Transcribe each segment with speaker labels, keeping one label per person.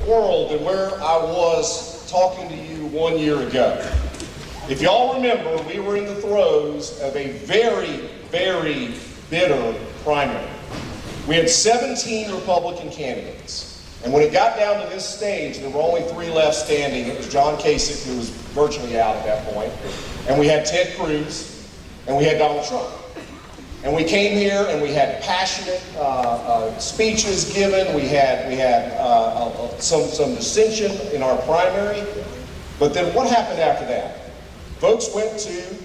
Speaker 1: world than where I was talking to you 1 year ago. If y'all remember, we were in the throes of a very, very bitter primary. We had 17 Republican candidates. And when it got down to this stage, there were only 3 left standing. It was John Kasich, who was virtually out at that point, and we had Ted Cruz, and we had Donald Trump. And we came here and we had passionate speeches given. We had some dissension in our primary. But then what happened after that? Folks went to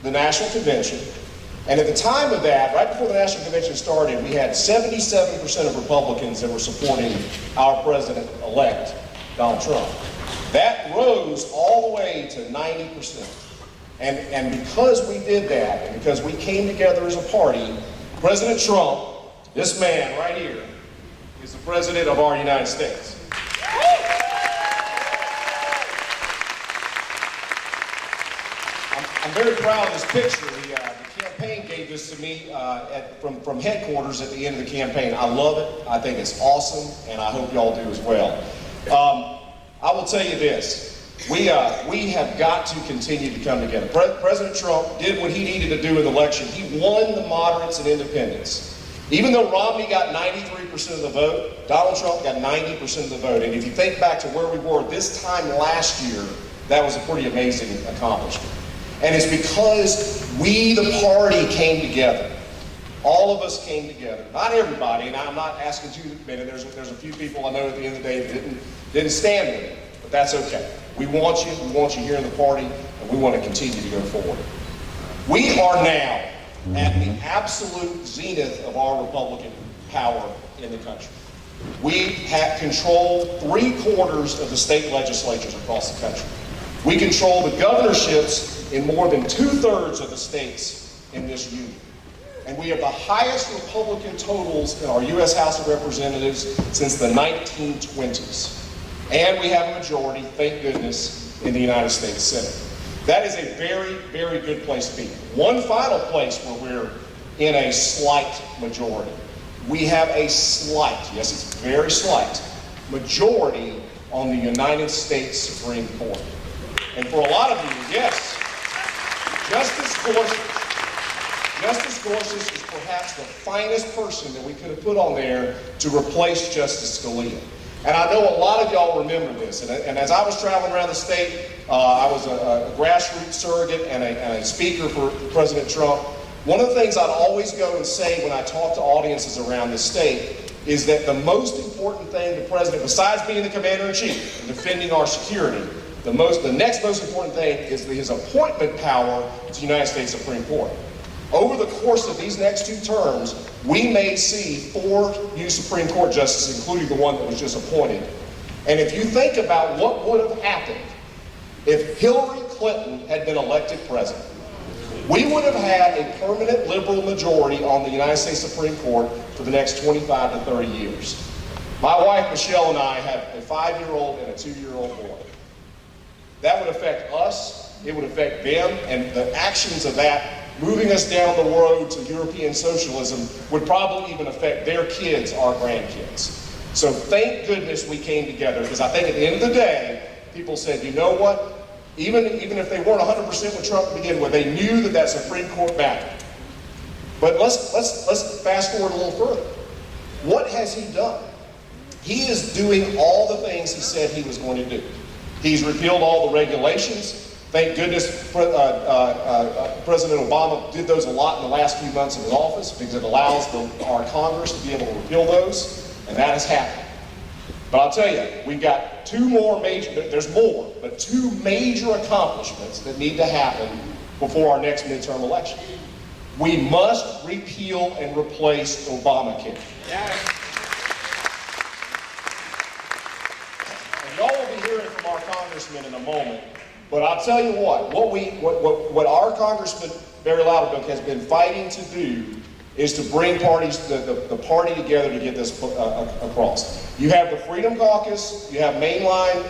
Speaker 1: the National Convention. And at the time of that, right before the National Convention started, we had 77% of Republicans that were supporting our president-elect, Donald Trump. That rose all the way to 90%. And because we did that, and because we came together as a party, President Trump, this man right here, is the president of our United States. I'm very proud of this picture. The campaign gave this to me from headquarters at the end of the campaign. I love it. I think it's awesome, and I hope y'all do as well. I will tell you this. We have got to continue to come together. President Trump did what he needed to do in the election. He won the moderates and independents. Even though Romney got 93% of the vote, Donald Trump got 90% of the vote. And if you think back to where we were this time last year, that was a pretty amazing accomplishment. And it's because we, the party, came together. All of us came together. Not everybody, and I'm not asking you to admit it. There's a few people I know at the end of the day that didn't stand with it, but that's okay. We want you here in the party, and we want to continue to go forward. We are now at the absolute zenith of our Republican power in the country. We have control 3/4 of the state legislatures across the country. We control the governorships in more than 2/3 of the states in this union. And we have the highest Republican totals in our U.S. House of Representatives since the 1920s. And we have a majority, thank goodness, in the United States Senate. That is a very, very good place to be. One final place where we're in a slight majority. We have a slight, yes, it's very slight, majority on the United States Supreme Court. And for a lot of you, yes, Justice Gorsuch is perhaps the finest person that we could have put on there to replace Justice Scalia. And I know a lot of y'all remember this. And as I was traveling around the state, I was a grassroots surrogate and a speaker for President Trump. One of the things I'd always go and say when I talk to audiences around the state is that the most important thing the president, besides being the commander-in-chief and defending our security, the next most important thing is his appointment power to the United States Supreme Court. Over the course of these next 2 terms, we may see 4 new Supreme Court justices, including the one that was just appointed. And if you think about what would have happened if Hillary Clinton had been elected president, we would have had a permanent liberal majority on the United States Supreme Court for the next 25 to 30 years. My wife, Michelle, and I have a 5-year-old and a 2-year-old boy. That would affect us, it would affect them, and the actions of that moving us down the road to European socialism would probably even affect their kids, our grandkids. So thank goodness we came together, because I think at the end of the day, people said, you know what? Even if they weren't 100% with Trump to begin with, they knew that Supreme Court mattered. But let's fast forward a little further. What has he done? He is doing all the things he said he was going to do. He's repealed all the regulations. Thank goodness President Obama did those a lot in the last few months of his office, because it allows our Congress to be able to repeal those, and that has happened. But I'll tell you, we've got 2 more major, there's more, but 2 major accomplishments that need to happen before our next midterm election. We must repeal and replace Obamacare. And y'all will be hearing from our congressman in a moment. But I'll tell you what our Congressman Barry Loudermilk has been fighting to do is to bring the party together to get this across. You have the Freedom Caucus, you have mainline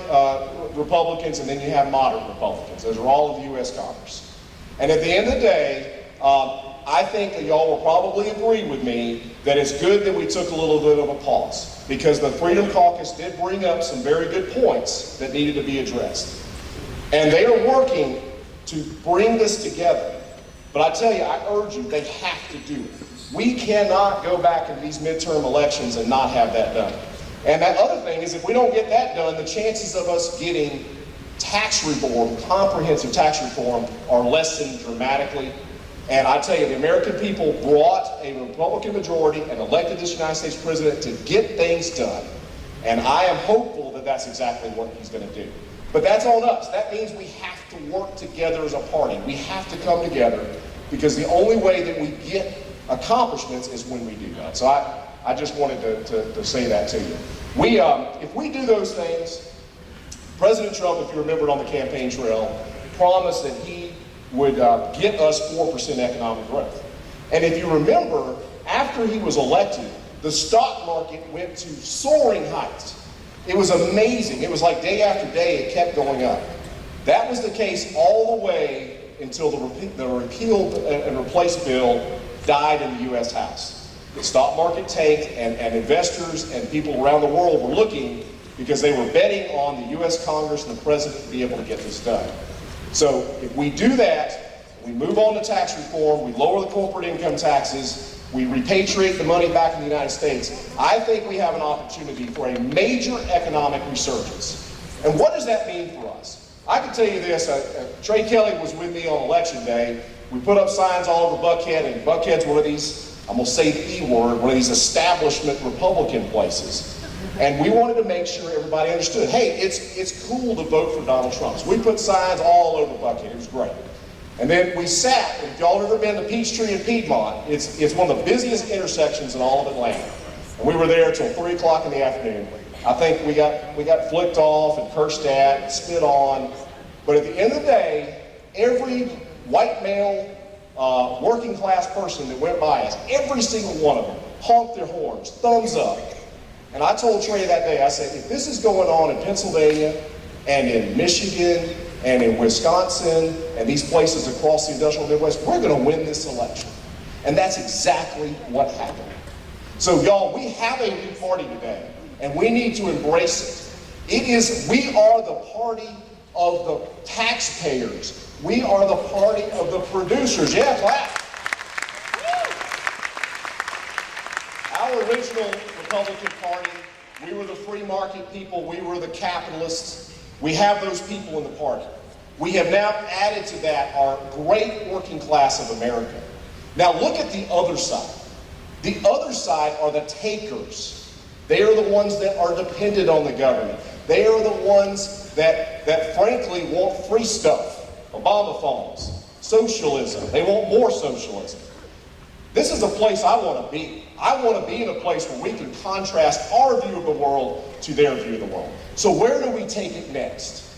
Speaker 1: Republicans, and then you have moderate Republicans. Those are all of the U.S. Congress. And at the end of the day, I think that y'all will probably agree with me that it's good that we took a little bit of a pause, because the Freedom Caucus did bring up some very good points that needed to be addressed. And they are working to bring this together. But I tell you, I urge you, they have to do it. We cannot go back into these midterm elections and not have that done. And that other thing is, if we don't get that done, the chances of us getting tax reform, comprehensive tax reform, are lessened dramatically. And I tell you, the American people brought a Republican majority and elected this United States president to get things done. And I am hopeful that that's exactly what he's going to do. But that's on us. That means we have to work together as a party. We have to come together, because the only way that we get accomplishments is when we do that. So I just wanted to say that to you. If we do those things, President Trump, if you remembered on the campaign trail, promised that he would get us 4% economic growth. And if you remember, after he was elected, the stock market went to soaring heights. It was amazing. It was like day after day, it kept going up. That was the case all the way until the repeal and replace bill died in the U.S. House. The stock market tanked, and investors and people around the world were looking, because they were betting on the U.S. Congress and the president to be able to get this done. So if we do that, we move on to tax reform, we lower the corporate income taxes, we repatriate the money back in the United States, I think we have an opportunity for a major economic resurgence. And what does that mean for us? I can tell you this, Trey Kelly was with me on election day. We put up signs all over Buckhead, and Buckhead's one of these, I'm going to say the E word, one of these establishment Republican places. And we wanted to make sure everybody understood, hey, it's cool to vote for Donald Trump. So we put signs all over Buckhead. It was great. And then we sat, and if y'all have ever been to Peachtree in Piedmont, it's one of the busiest intersections in all of Atlanta. And we were there till 3 o'clock in the afternoon. I think we got flicked off and cursed at and spit on. But at the end of the day, every white male, working class person that went by us, every single one of them, honked their horns, thumbs up. And I told Trey that day, I said, if this is going on in Pennsylvania and in Michigan and in Wisconsin and these places across the industrial Midwest, we're going to win this election. And that's exactly what happened. So y'all, we have a new party today, and we need to embrace it. We are the party of the taxpayers. We are the party of the producers. Yeah, clap. Our original Republican Party, we were the free market people, we were the capitalists. We have those people in the party. We have now added to that our great working class of America. Now look at the other side. The other side are the takers. They are the ones that are dependent on the government. They are the ones that frankly want free stuff. Obama phones, socialism. They want more socialism. This is a place I want to be. I want to be in a place where we can contrast our view of the world to their view of the world. So where do we take it next?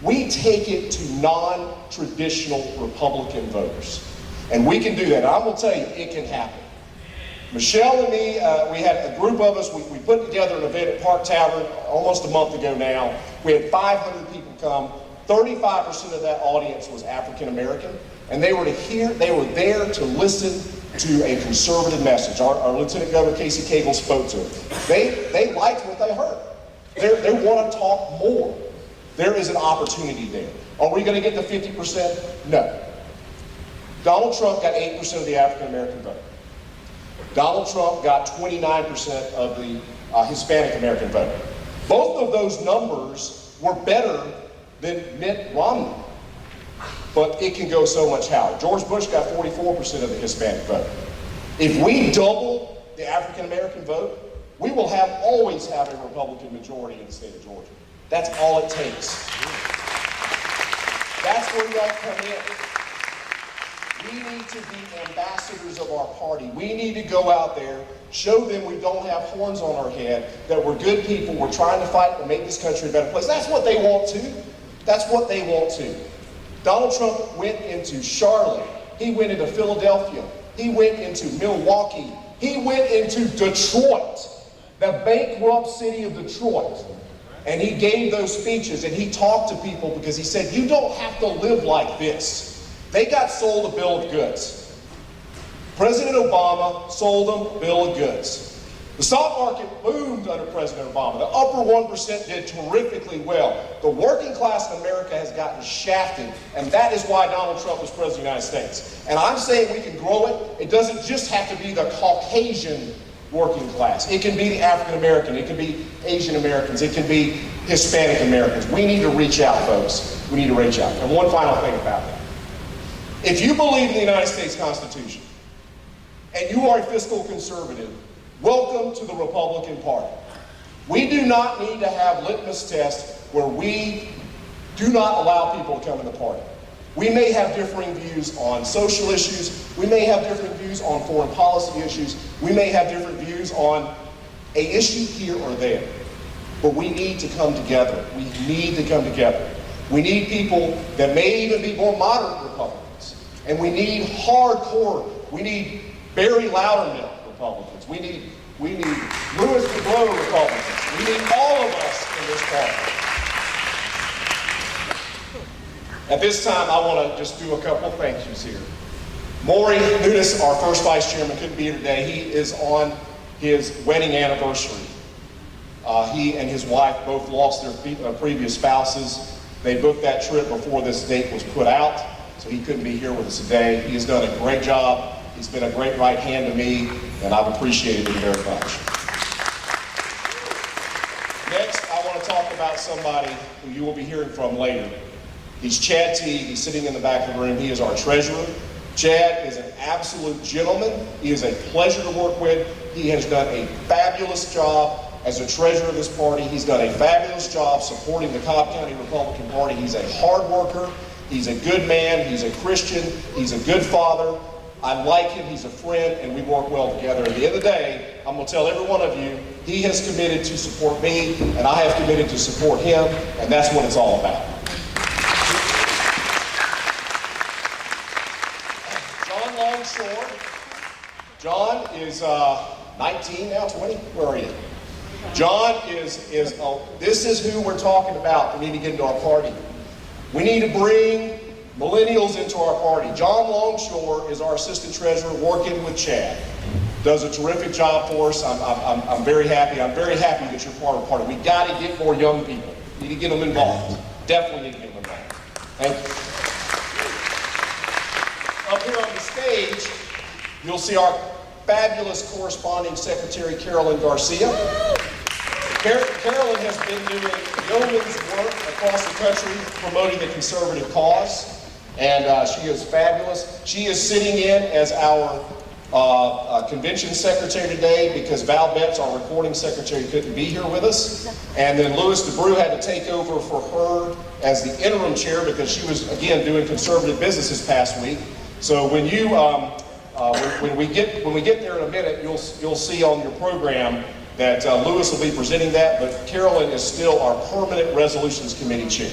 Speaker 1: We take it to non-traditional Republican voters. And we can do that. I'm going to tell you, it can happen. Michelle and me, we had a group of us, we put together an event at Park Tavern almost a month ago now. We had 500 people come. 35% of that audience was African American. And they were there to listen to a conservative message. Our Lieutenant Governor Casey Cagle spoke to it. They liked what they heard. They want to talk more. There is an opportunity there. Are we going to get to 50%? No. Donald Trump got 8% of the African American vote. Donald Trump got 29% of the Hispanic American vote. Both of those numbers were better than Mitt Romney. But it can go so much higher. George Bush got 44% of the Hispanic vote. If we double the African American vote, we will always have a Republican majority in the state of Georgia. That's all it takes. That's where y'all come in. We need to be ambassadors of our party. We need to go out there, show them we don't have horns on our head, that we're good people, we're trying to fight to make this country a better place. That's what they want to. That's what they want to. Donald Trump went into Charlotte. He went into Philadelphia. He went into Milwaukee. He went into Detroit, the bankrupt city of Detroit. And he gave those speeches and he talked to people because he said, you don't have to live like this. They got sold a bill of goods. President Obama sold them a bill of goods. The stock market boomed under President Obama. The upper 1% did terrifically well. The working class in America has gotten shafted, and that is why Donald Trump was president of the United States. And I'm saying we can grow it. It doesn't just have to be the Caucasian working class. It can be the African American. It can be Asian Americans. It can be Hispanic Americans. We need to reach out, folks. We need to reach out. And one final thing about that. If you believe in the United States Constitution, and you are a fiscal conservative, welcome to the Republican Party. We do not need to have litmus tests where we do not allow people to come in the party. We may have differing views on social issues. We may have different views on foreign policy issues. We may have different views on an issue here or there. But we need to come together. We need to come together. We need people that may even be more moderate Republicans. And we need hardcore, we need Barry Loudermilk Republicans. We need Louis DeBlow Republicans. We need all of us in this party. At this time, I want to just do a couple of thank yous here. Maury Nunes, our first vice chairman, couldn't be here today. He is on his wedding anniversary. He and his wife both lost their previous spouses. They booked that trip before this date was put out, so he couldn't be here with us today. He has done a great job. He's been a great right hand to me, and I've appreciated him very much. Next, I want to talk about somebody who you will be hearing from later. He's Chad Teague. He's sitting in the back of the room. He is our treasurer. Chad is an absolute gentleman. He is a pleasure to work with. He has done a fabulous job as a treasurer of this party. He's done a fabulous job supporting the Cobb County Republican Party. He's a hard worker. He's a good man. He's a Christian. He's a good father. I like him, he's a friend, and we work well together. At the end of the day, I'm going to tell every one of you, he has committed to support me, and I have committed to support him, and that's what it's all about. John Longshore. John is 19 now, 20? Where are you? John this is who we're talking about. We need to get into our party. We need to bring millennials into our party. John Longshore is our assistant treasurer working with Chad. Does a terrific job for us. I'm very happy. I'm very happy that you're part of the party. We got to get more young people. We need to get them involved. Definitely need to get them involved. Thank you. Up here on the stage, you'll see our fabulous corresponding secretary, Carolyn Garcia. Carolyn has been doing yeoman's work across the country promoting the conservative cause. And she is fabulous. She is sitting in as our convention secretary today because Val Betts, our recording secretary, couldn't be here with us. And then Louis DeBrew had to take over for her as the interim chair because she was, again, doing conservative business this past week. So when you, when we get there in a minute, you'll see on your program that Louis will be presenting that, but Carolyn is still our permanent resolutions committee chair.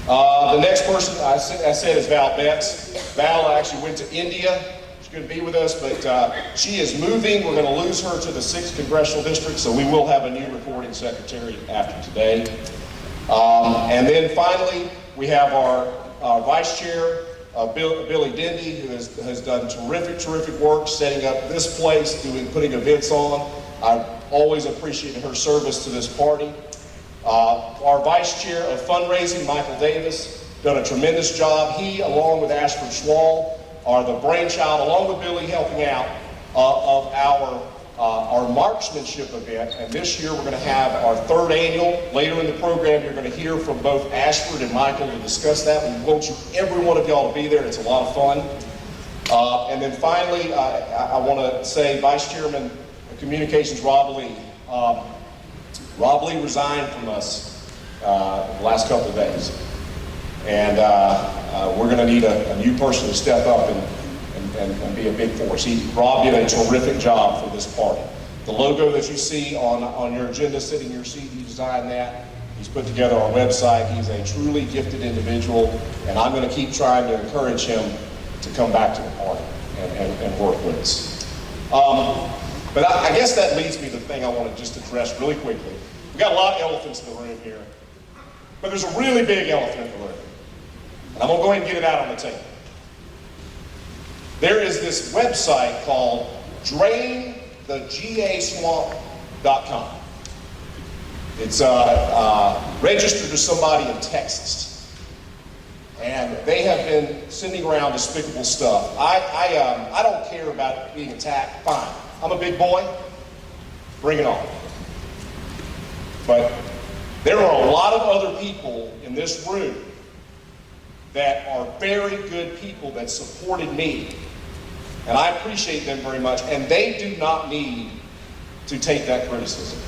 Speaker 1: The next person I said is Val Betts. Val actually went to India. She couldn't be with us, but she is moving. We're going to lose her to the 6th Congressional District, so we will have a new recording secretary after today. And then finally, we have our vice chair, Billy Dendy, who has done terrific work setting up this place, putting events on. I've always appreciated her service to this party. Our vice chair of fundraising, Michael Davis, done a tremendous job. He, along with Ashford Schwall, are the brainchild, along with Billy helping out, of our marksmanship event. And this year we're going to have our 3rd annual. Later in the program, you're going to hear from both Ashford and Michael to discuss that. We want every one of y'all to be there. It's a lot of fun. And then finally, I want to say Vice Chairman of Communications Rob Lee. Rob Lee resigned from us the last couple of days. And we're going to need a new person to step up and be a big force. Rob did a terrific job for this party. The logo that you see on your agenda sitting in your seat, he designed that. He's put together our website. He's a truly gifted individual, and I'm going to keep trying to encourage him to come back to the party and work with us. But I guess that leads me to the thing I want to just address really quickly. We've got a lot of elephants in the room here, but there's a really big elephant in the room. And I'm going to go ahead and get it out on the table. there is this website called drainthegaswamp.com. It's registered to somebody in Texas. And they have been sending around despicable stuff. I don't care about being attacked. Fine. I'm a big boy. Bring it on. But there are a lot of other people in this room that are very good people that supported me. And I appreciate them very much. And they do not need to take that criticism.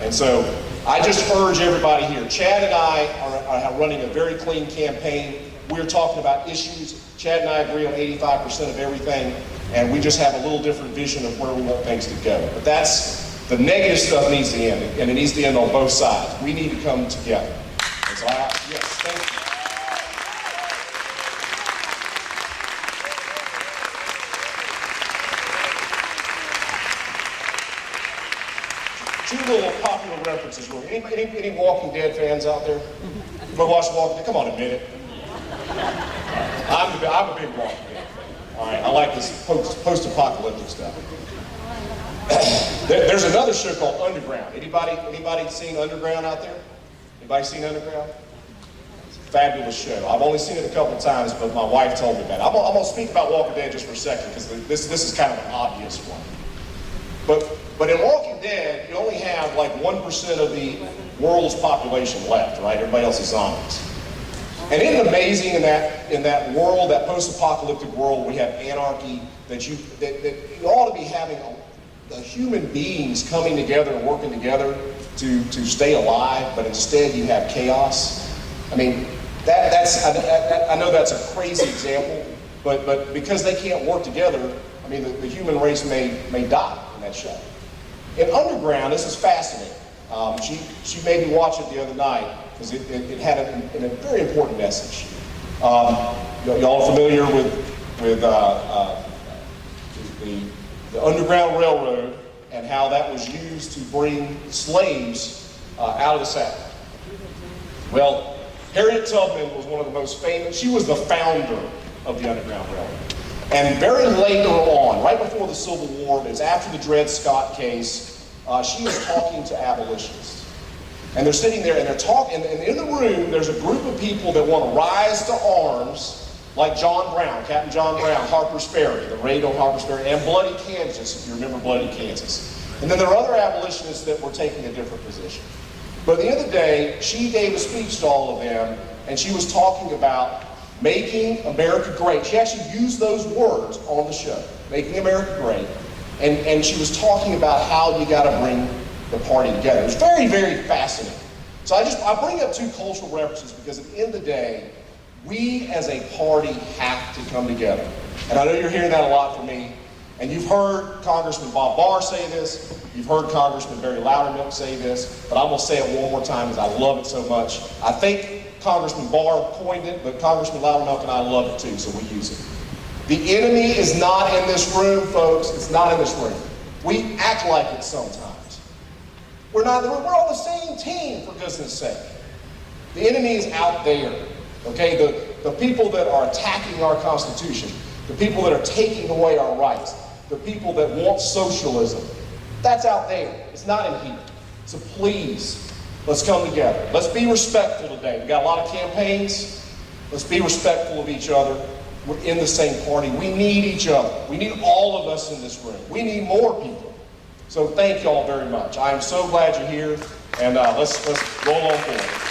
Speaker 1: And so I just urge everybody here. Chad and I are running a very clean campaign. We're talking about issues. Chad and I agree on 85% of everything, and we just have a little different vision of where we want things to go. But the negative stuff needs to end, and it needs to end on both sides. We need to come together. And so yes, thank you. Two little popular references. Any Walking Dead fans out there? Anybody watch Walking Dead? Come on, admit it. I'm a big Walking Dead fan. All right, I like this post-apocalyptic stuff. There's another show called Underground. Anybody seen Underground out there? Anybody seen Underground? It's a fabulous show. I've only seen it a couple times, but my wife told me about it. I'm going to speak about Walking Dead just for a second, because this is kind of an obvious one. But in Walking Dead, you only have like 1% of the world's population left, right? Everybody else is zombies. And isn't it amazing in that world, that post-apocalyptic world, we have anarchy, that you ought to be having the human beings coming together and working together to stay alive, but instead you have chaos. I mean, I know that's a crazy example, but because they can't work together, I mean, the human race may die in that show. In Underground, this is fascinating. She made me watch it the other night because it had a very important message. Y'all are familiar with the Underground Railroad and how that was used to bring slaves out of the South. Well, Harriet Tubman was one of the most famous. She was the founder of the Underground Railroad. And very later on, right before the Civil War, it's after the Dred Scott case, she was talking to abolitionists. And they're sitting there and they're talking, and in the room, there's a group of people that want to rise to arms, like John Brown, Captain John Brown, Harper's Ferry, the raid on Harper's Ferry, and Bloody Kansas, if you remember Bloody Kansas. And then there are other abolitionists that were taking a different position. But at the end of the day, she gave a speech to all of them, and she was talking about making America great. She actually used those words on the show, making America great. And she was talking about how you got to bring the party together. It was very, very fascinating. So I bring up two cultural references because at the end of the day, we as a party have to come together. And I know you're hearing that a lot from me. And you've heard Congressman Bob Barr say this. You've heard Congressman Barry Loudermilk say this. But I'm going to say it one more time because I love it so much. I think Congressman Barr coined it, but Congressman Loudermilk and I love it too, so we use it. The enemy is not in this room, folks. It's not in this room. We act like it sometimes. We're on the same team, for goodness sake. The enemy is out there, okay? The people that are attacking our Constitution, the people that are taking away our rights, the people that want socialism, that's out there. It's not in here. So please, let's come together. Let's be respectful today. We've got a lot of campaigns. Let's be respectful of each other. We're in the same party. We need each other. We need all of us in this room. We need more people. So thank you all very much. I am so glad you're here, and let's roll on forward.